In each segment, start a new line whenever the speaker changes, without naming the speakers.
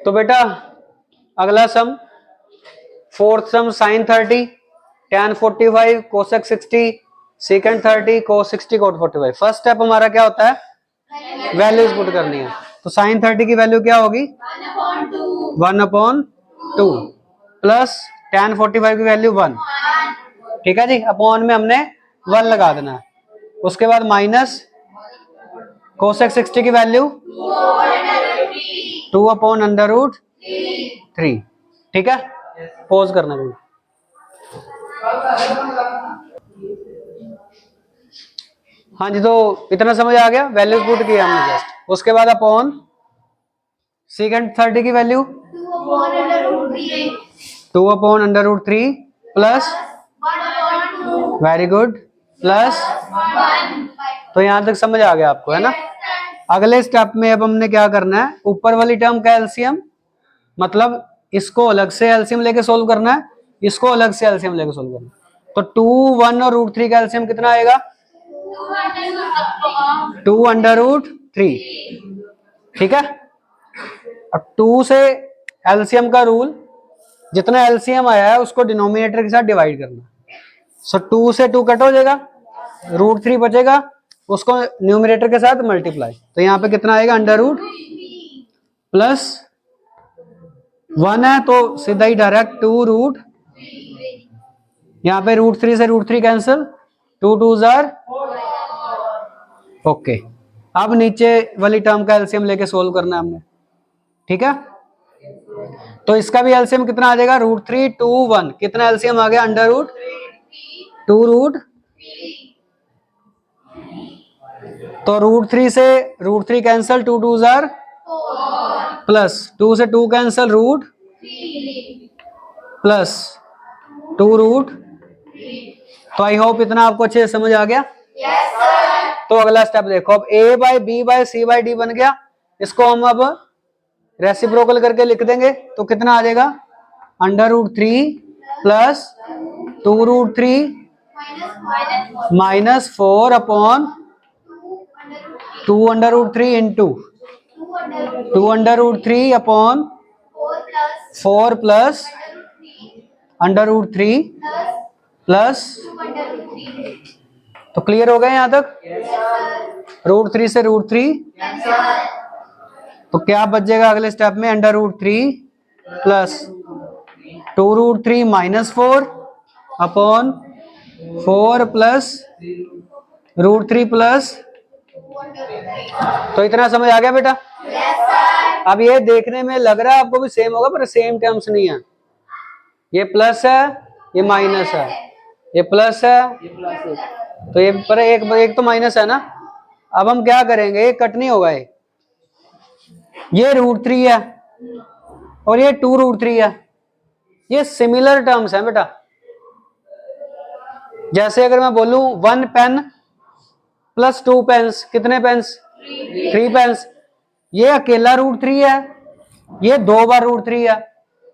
तो बेटा अगला sum, fourth sum sine 30 tan 45 cosec 60 second 30 cos 60 cot 45। First step हमारा क्या होता है, वैल्यूज पुट करनी है। तो साइन 30 की वैल्यू क्या होगी 1/2 प्लस tan 45 की वैल्यू 1। ठीक है जी, अपॉन में हमने 1 लगा देना है। उसके बाद माइनस कोसेक 60 की वैल्यू 2/√3। ठीक है, पॉज करना चाहिए। हाँ जी, तो इतना समझ आ गया, वैल्यूज पुट किया हमने जस्ट। उसके बाद अपॉन सेकेंड 30 की value 2/√3 plus, very good, plus, तो यहां तक समझ आ गया आपको, है ना। अगले स्टेप में अब हमने क्या करना है, ऊपर वाली टर्म का एलसीएम, मतलब इसको अलग से एलसीएम लेके सोल्व करना है, इसको अलग से एलसीएम लेके सोल्व करना है। तो 2, 1 और √3 का एलसीएम कितना आएगा 2/√3। ठीक है, अब 2 से एलसीएम का रूल, जितना एलसीएम आया है उसको डिनोमिनेटर के साथ डिवाइड करना। सो 2 से 2 कट हो जाएगा, √3 बचेगा, उसको न्यूमरेटर के साथ मल्टीप्लाई। तो यहाँ पे कितना आएगा √, प्लस 1 है तो सीधा ही डायरेक्ट 2√, यहाँ पे √3 से √3 कैंसिल, 2 2s are ओके। अब नीचे वाली टर्म का एलसीएम लेके सोल्व करना है हमने। ठीक है, तो इसका भी एलसीएम कितना आ जाएगा √3 2 1, कितना एलसीएम आ गया √2 तो √3 से √3 कैंसिल, 2 2s are प्लस 2 से 2 कैंसिल, रूट प्लस 2√। तो आई होप इतना आपको अच्छे से समझ आ गया। yes, तो अगला स्टेप देखो, अब a/b/c/d बन गया, इसको हम अब रेसिप्रोकल करके लिख देंगे। तो कितना आ जाएगा √3 plus 2√3 minus 4/2√3 into 2√3 upon 4 plus √3 plus, तो क्लियर हो गए यहां तक। √3 से √3, तो क्या बचेगा अगले स्टेप में √3 plus 2√3 minus 4 upon 4 plus √3 plus. तो इतना समझ आ गया बेटा। अब ये देखने में लग रहा है आपको भी सेम होगा, पर सेम टर्म्स नहीं है। ये प्लस है, ये माइनस है, ये प्लस है, तो ये पर एक तो माइनस है ना। अब हम क्या करेंगे, ये कट नहीं होगा, ये √3 है और ये 2√3 है, ये सिमिलर टर्म्स है बेटा। जैसे अगर मैं बोलूं 1 पेन प्लस 2 पेन्स, कितने पेन्स 3 पेन्स, ये अकेला √3 है, ये 2 बार √3 है,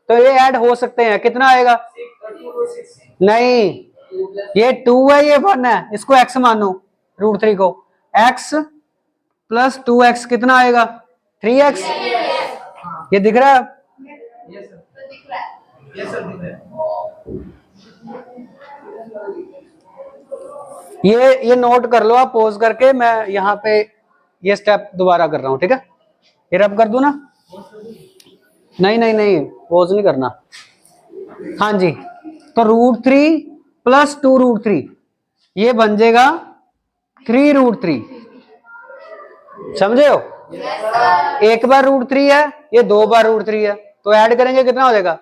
तो ये ऐड हो सकते हैं। कितना आएगा, नहीं, ये 2 है, ये 1 है, इसको x मानो, √3 को x प्लस 2x कितना आएगा 3x। ये दिख रहा है, ये नोट कर लो आप पॉज करके, मैं यहाँ पे ये स्टेप दोबारा कर रहा हूँ। ठीक है, ये रब कर दूं ना, नहीं नहीं नहीं पॉज नहीं करना। हाँ जी, तो √3 प्लस 2√3 ये बन जाएगा 3√3। समझे हो, एक बार √3 है, ये 2 बार √3 है, तो ऐड करेंगे कितना हो जाएगा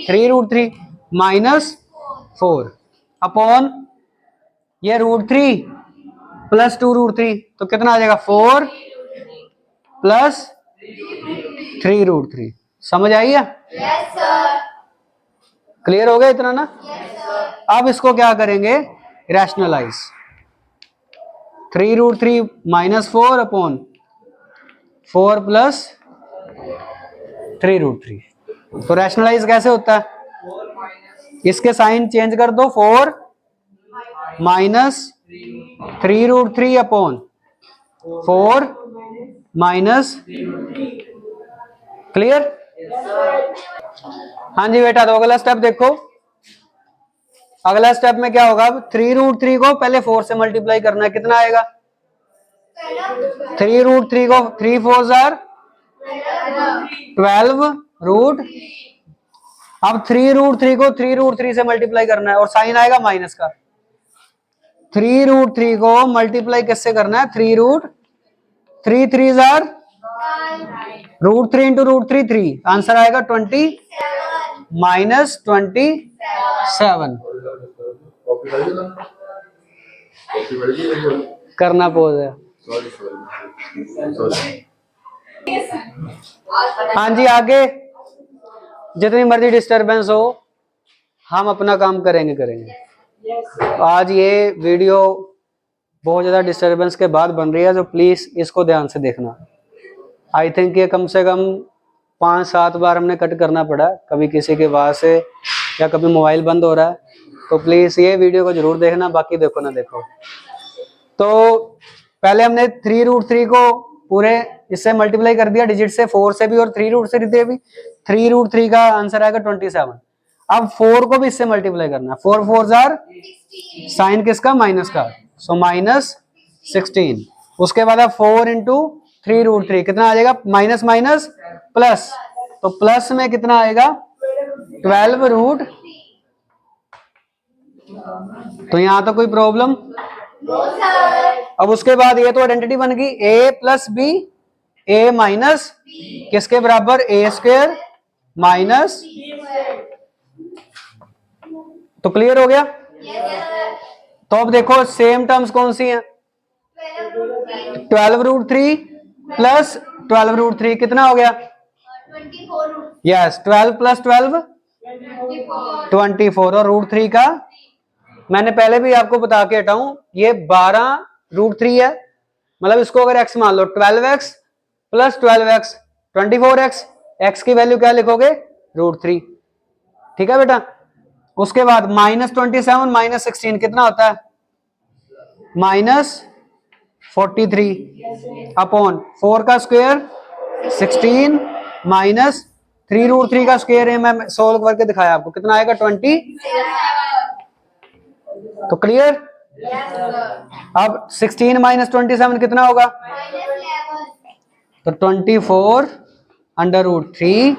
3√3 माइनस 4 अपॉन ये √3 प्लस 2√3, तो कितना आ जाएगा 4 प्लस 3√3। समझ आई है, क्लियर हो गया इतना ना। अब इसको क्या करेंगे, रैशनलाइज, 3√3 माइनस 4 अपॉन 4 प्लस 3√3। तो रैशनलाइज कैसे होता है, इसके साइन चेंज कर दो, 4 माइनस 3√3 अपॉन 4 माइनस क्लियर? हाँ जी बेटा, तो अगला स्टेप देखो। अगला स्टेप में क्या होगा, 3√3 को पहले 4 से मल्टीप्लाई करना है, कितना आएगा? 3√3 को 3 4 12 रूट। अब 3√3 को 3√3 से मल्टीप्लाई करना है और साइन आएगा माइनस का। 3√3 को मल्टीप्लाई किससे करना है? 3√3 3 √3 इंटू √3 3, आंसर आएगा 20 माइनस 27। करना पोज है। हाँ जी, आगे जितनी मर्जी डिस्टरबेंस हो, हम अपना काम करेंगे। आज ये वीडियो बहुत ज्यादा डिस्टरबेंस के बाद बन रही है, तो प्लीज इसको ध्यान से देखना। आई थिंक ये कम से कम 5-7 बार हमने कट करना पड़ा, कभी किसी के आवाज से या कभी मोबाइल बंद हो रहा है, तो प्लीज ये वीडियो को जरूर देखना, बाकी देखो ना देखो। तो पहले हमने 3√3 को पूरे इससे मल्टीप्लाई कर दिया, डिजिट से, 4 से भी और 3√3 से भी। 3√3 का आंसर आएगा 27। अब 4 को भी इससे मल्टीप्लाई करना, 4 4 साइन किसका? माइनस का, सो माइनस 16। उसके बाद अब 4 इंटू 3√3 कितना आ जाएगा? माइनस माइनस प्लस, तो प्लस में कितना आएगा? 12 रूट। तो यहां तो कोई प्रॉब्लम? अब उसके बाद ये तो आइडेंटिटी बन गई, a plus B, a minus किसके बराबर? a square minus. तो क्लियर हो गया? तो अब देखो सेम टर्म्स कौन सी हैं? 12√3 प्लस 12√3 कितना हो गया? 24। 12 प्लस 12 24, और √3 का मैंने पहले भी आपको बता के हटाऊं, ये 12√3 है, मतलब इसको अगर x मान लो, 12x plus 12x 24x, x की वैल्यू क्या लिखोगे? √3। ठीक है बेटा? उसके बाद -27 माइनस 16 कितना होता है? -43 अपॉन 4 का स्क्वायर 16 माइनस 3√3 का स्क्वायर है, मैं सोल्व करके दिखाया आपको, कितना आएगा? 20। तो क्लियर? अब 16 माइनस 27 कितना होगा? तो 24 √3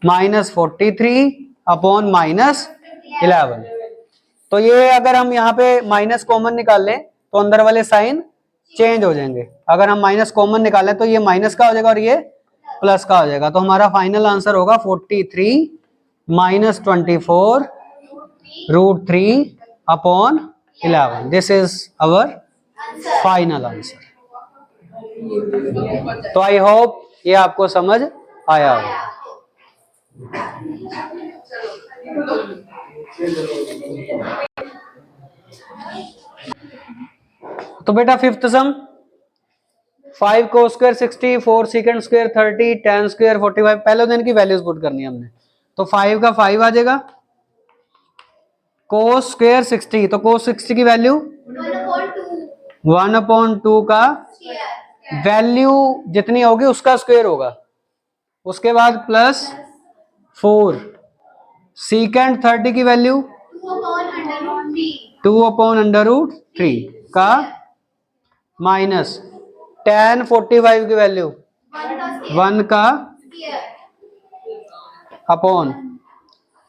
माइनस 43 अपॉन माइनस 11। तो ये अगर हम यहाँ पे माइनस कॉमन निकाल लें तो अंदर वाले साइन चेंज हो जाएंगे। अगर हम माइनस कॉमन निकालें तो ये माइनस का हो जाएगा और ये प्लस का हो जाएगा। तो हमारा फाइनल आंसर होगा 43 minus 24 √3 upon 11। This is our final answer. तो आई होप ये आपको समझ आया हो। तो बेटा फिफ्थ सम, 5 cos square 60, 4 second square 30, 10 square 45, पहले दिन की वैल्यूज पुट करनी है हमने। तो 5 का 5 आ जाएगा, cos स्क्वायर 60, तो cos 60 की वैल्यू 1/2 का वैल्यू जितनी होगी उसका स्क्वायर होगा। उसके बाद प्लस 4 सेकंड 30 की वैल्यू 2/√3 का माइनस tan 45 की वैल्यू 1 का अपॉन,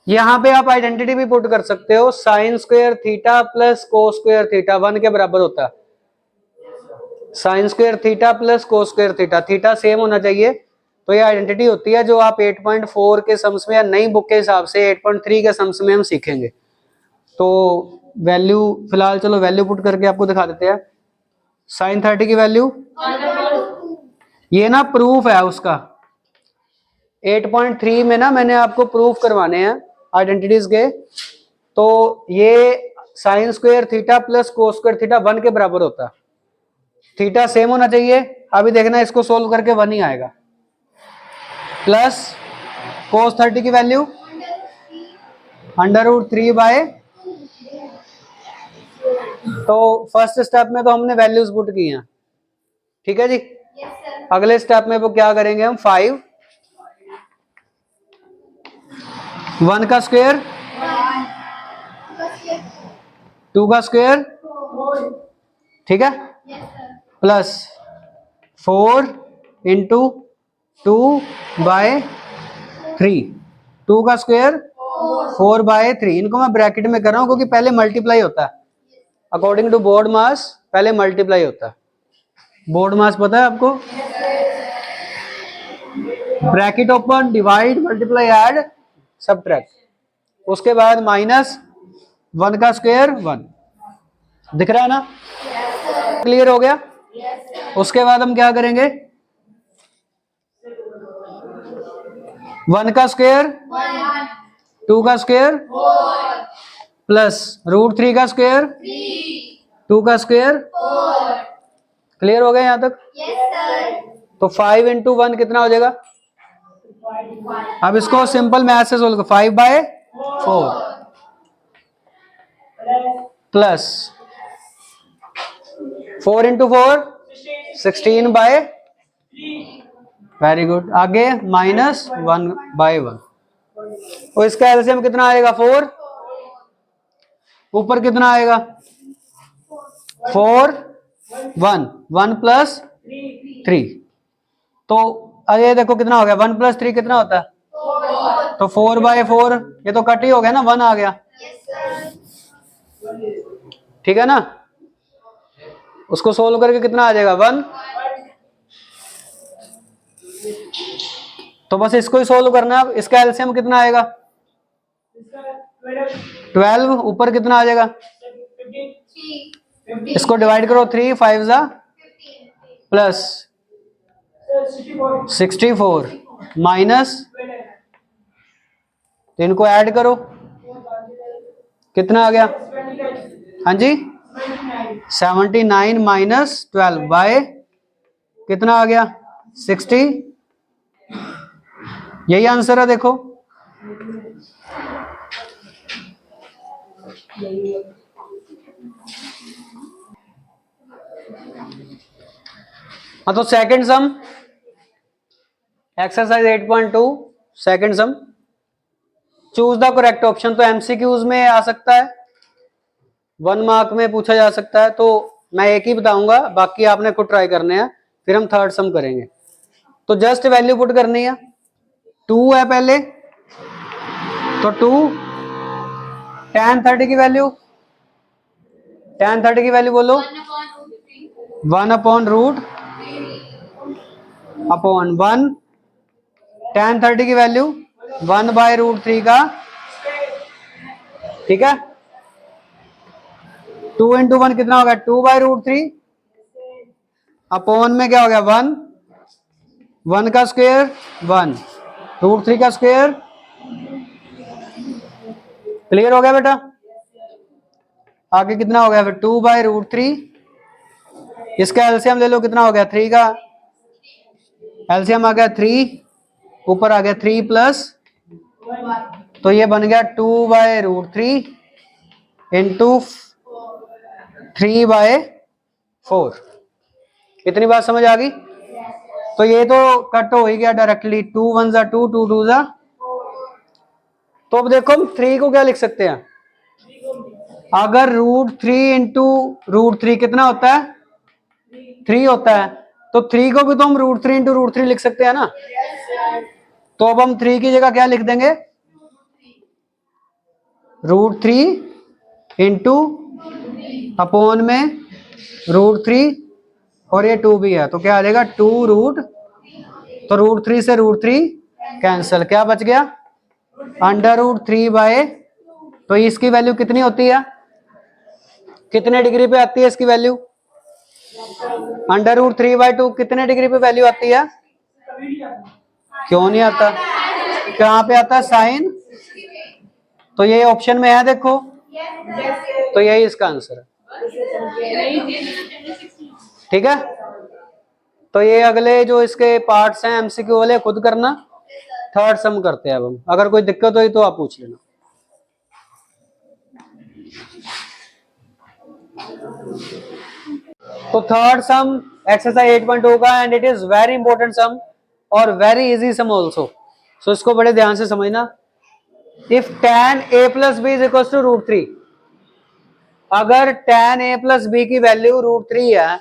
यहां पे आप आइडेंटिटी भी पुट कर सकते हो, sine square theta plus cos square theta 1 के बराबर होता है। Sine square theta plus cos square theta, theta same होना चाहिए। तो ये आइडेंटिटी होती है जो आप 8.4 के सम्स में या नई बुक के हिसाब से 8.3 के सम्स में हम सीखेंगे। तो वैल्यू फिलहाल चलो वैल्यू पुट करके आपको दिखा देते हैं। साइन 30 की वैल्यू, ये ना प्रूफ है उसका, 8.3 में ना मैंने आपको प्रूफ करवाने हैं आइडेंटिटीज के। तो ये sine square theta plus cos square theta 1 के बराबर होता है, थीटा सेम होना चाहिए। अभी देखना इसको सोल्व करके 1 ही आएगा। प्लस कोस 30 की वैल्यू √3 बाय, तो फर्स्ट स्टेप में तो हमने वैल्यूज पुट की हैं, ठीक है जी। अगले स्टेप में वो क्या करेंगे हम, 5 1 का स्क्वायर, 2 का स्क्वायर, ठीक है, प्लस 4 इंटू 2/3, 2 का स्क्वायर 4/3। इनको मैं ब्रैकेट में कर रहा हूं क्योंकि पहले मल्टीप्लाई होता है, अकॉर्डिंग टू बोर्ड मास पहले मल्टीप्लाई होता है। बोर्ड मास पता है आपको? Bracket open, divide, multiply, add, subtract, उसके बाद माइनस 1 का स्क्वायर 1, दिख रहा है ना? क्लियर हो गया? उसके बाद हम क्या करेंगे, 1 का स्क्वायर, 2 का स्क्वायर, प्लस √3 का स्क्वायर, 2 का स्क्वायर। क्लियर हो गया यहां तक? तो 5 इंटू 1 कितना हो जाएगा? अब इसको सिंपल मैथ से सोल्व करो, 5/4 प्लस 4 इंटू 4 16/, वेरी गुड। आगे माइनस 1/1, तो इसका एलसीएम कितना आएगा? 4। ऊपर कितना आएगा? 4 1 प्लस 3, तो अरे देखो कितना हो गया, 1 प्लस 3 कितना होता है? तो 4/4, ये तो कट ही हो गया ना, 1 आ गया, ठीक है ना? उसको सोल्व करके कितना आ जाएगा? 1। तो बस इसको ही सोल्व करना है। इसका एलसीएम कितना आएगा? 12। ऊपर कितना आ जाएगा? इसको डिवाइड करो, 3 5 जा प्लस 64 माइनस, तो इनको ऐड करो, कितना आ गया? हाँ जी, 79 माइनस 12 बाय कितना आ गया? 60। यही आंसर है, देखो। हाँ, तो second some, exercise 8.2 second some, choose the correct option. तो एमसीक्यूज में आ सकता है, 1 मार्क में पूछा जा सकता है, तो मैं एक ही बताऊंगा, बाकी आपने खुद ट्राई करने हैं, फिर हम थर्ड सम करेंगे। तो जस्ट वैल्यू पुट करनी है, 2 है पहले, तो 2 tan 30 की वैल्यू, tan 30 की वैल्यू बोलो, 1/√1, tan 30 की वैल्यू 1/√3 का, ठीक है। 2 इंटू 1 कितना हो गया? 2/√3, अपॉन में क्या हो गया? 1, 1 का स्क्वायर 1, √3 का स्क्वायर। क्लियर हो गया बेटा? आगे कितना हो गया फिर? 2/√3, इसका एलसीएम ले लो, कितना हो गया? 3 का एलसीएम आ गया 3, ऊपर आ गया 3 प्लस, तो ये बन गया 2/√3 इंटू 3/4। इतनी बात समझ आ गई? तो ये तो कट हो ही गया डायरेक्टली, 2 1 जा 2, 2 2 जा। तो अब देखो हम 3 को क्या लिख सकते हैं, अगर √3 इंटू √3 कितना होता है? 3 होता है, तो 3 को भी तो हम √3 इंटू √3 लिख सकते हैं ना। तो अब हम 3 की जगह क्या लिख देंगे? √3 इंटू अपॉन में √3, और ये 2 भी है, तो क्या आ जाएगा? 2 तो √3 से √3 कैंसल, क्या बच गया? √3/, तो इसकी वैल्यू कितनी होती है? कितने डिग्री पे आती है इसकी वैल्यू? √3/2 कितने डिग्री पे वैल्यू आती है? क्यों नहीं आता? कहाँ पे आता है? साइन। तो ये ऑप्शन में है, देखो, तो यही इसका आंसर है, ठीक है। तो ये अगले जो इसके पार्ट्स हैं एमसीक्यू वाले, खुद करना। थर्ड सम करते हैं अब हम, अगर कोई दिक्कत हुई तो आप पूछ लेना। तो थर्ड सम एक्सरसाइज 8.2 का, and it is very important sum और very easy sum also, so इसको बड़े ध्यान से समझना। If tan a plus B is equal to √3, अगर tan a प्लस बी की वैल्यू √3 है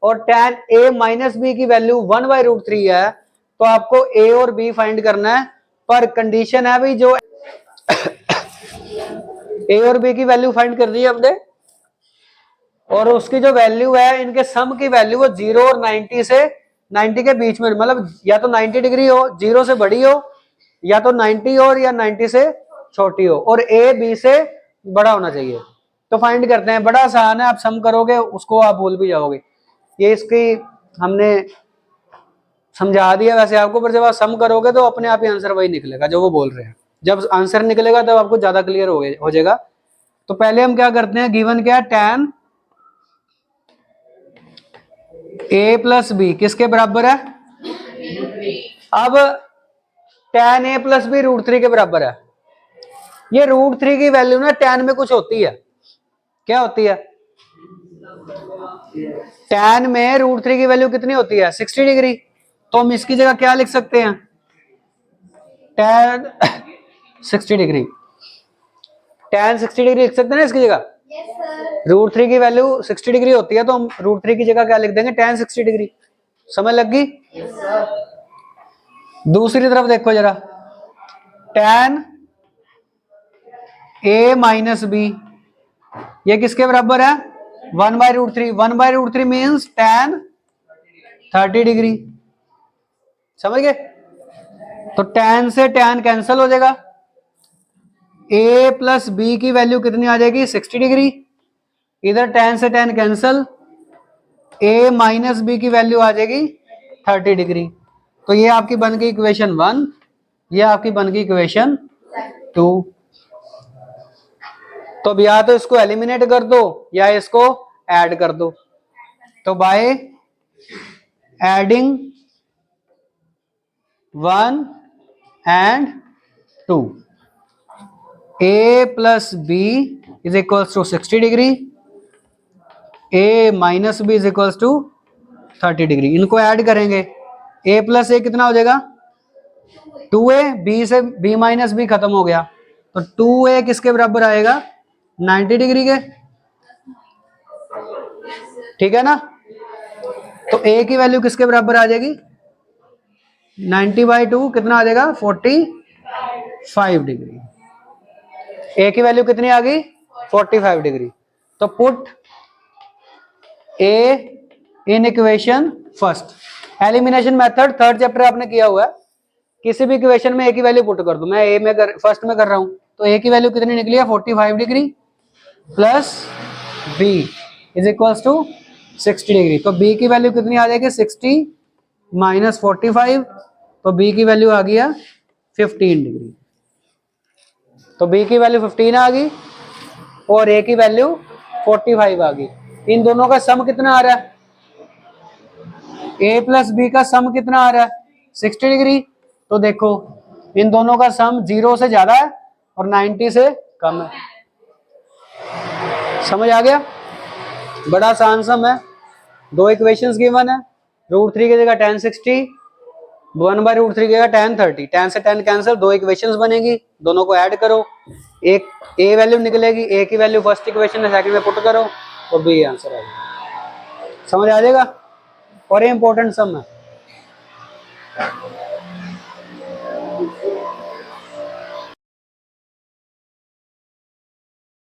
और tan a माइनस बी की वैल्यू 1/√3 है, तो आपको a और b फाइंड करना है। पर कंडीशन है भाई, जो a और b की वैल्यू फाइंड कर दी है हमने, और उसकी जो वैल्यू है इनके सम की वैल्यू वो 0 और 90 से 90 के बीच में, मतलब या तो 90 डिग्री हो, 0 से बड़ी हो, या तो 90 हो, या 90 से छोटी हो, और a b से बड़ा होना चाहिए। तो फाइंड करते हैं, बड़ा आसान है, आप सम करोगे उसको आप भूल भी जाओगे। ये इसकी हमने समझा दिया वैसे आपको, पर जब आप सम करोगे तो अपने आप ही आंसर वही निकलेगा जो वो बोल रहे हैं। जब आंसर निकलेगा तब आपको ज्यादा क्लियर हो जाएगा। तो पहले हम क्या करते हैं, गिवन क्या है, tan a प्लस बी किसके बराबर है? अब tan a प्लस बी √3 के बराबर है। ये √3 की वैल्यू ना tan में कुछ होती है, क्या होती है? tan में √3 की वैल्यू कितनी होती है? 60 डिग्री। तो हम इसकी जगह क्या लिख सकते हैं? tan 60 डिग्री, tan 60 डिग्री लिख सकते हैं ना इसकी जगह। √3 की वैल्यू 60 डिग्री होती है, तो हम √3 की जगह क्या लिख देंगे? tan 60 degree. समझ लग गई? दूसरी तरफ देखो जरा, tan a माइनस बी ये किसके बराबर है? 1/√3। 1/√3 मीन्स tan 30 डिग्री। समझ गए? तो tan से tan कैंसिल हो जाएगा, a प्लस बी की वैल्यू कितनी आ जाएगी? 60 डिग्री। इधर tan से tan cancel, a minus B की वैल्यू आ जाएगी 30 डिग्री। तो ये आपकी बन गई इक्वेशन 1, ये आपकी बन गई इक्वेशन 2। तो अब या तो इसको एलिमिनेट कर दो या इसको ऐड कर दो। तो by adding 1 and 2, a plus B is equals to 60 degree, a minus B is equals to 30 degree. इनको ऐड करेंगे, a प्लस ए कितना हो जाएगा? 2a, b से b माइनस बी खत्म हो गया, तो 2a किसके बराबर आएगा? 90 डिग्री के। ठीक है ना? तो a की वैल्यू किसके बराबर आ जाएगी? 90/2 कितना आ जाएगा? 45 डिग्री। a की वैल्यू कितनी आ गई? 45 डिग्री। तो put a in equation first. Elimination method third chapter आपने किया हुआ है। किसी भी इक्वेशन में a की वैल्यू पुट कर दो, मैं a में फर्स्ट में कर रहा हूं, तो a की वैल्यू कितनी निकली है? 45 degree plus b is equals to 60 degree. तो b की वैल्यू कितनी आ जाएगी? 60 माइनस 45, तो b की वैल्यू आ गया 15 डिग्री। तो b की वैल्यू 15 आ गई और a की वैल्यू 45 आ गई। इन दोनों का सम कितना आ रहा है? a प्लस बी का सम कितना आ रहा है? 60 डिग्री। तो देखो इन दोनों का सम 0 से ज्यादा है और 90 से कम है। समझ आ गया? बड़ा आसान सम है। दो इक्वेशंस गिवन है, √3 की जगह tan 60, 1/√3 की जगह tan 30। tan से tan कैंसिल, दो इक्वेशंस बनेगी, दोनों को ऐड करो, एक a वैल्यू निकलेगी, a की वैल्यू फर्स्ट इक्वेशन में सेकंड में पुट करो तो b आंसर आ जाएगा। समझ आ जाएगा? और ये इंपॉर्टेंट सम है।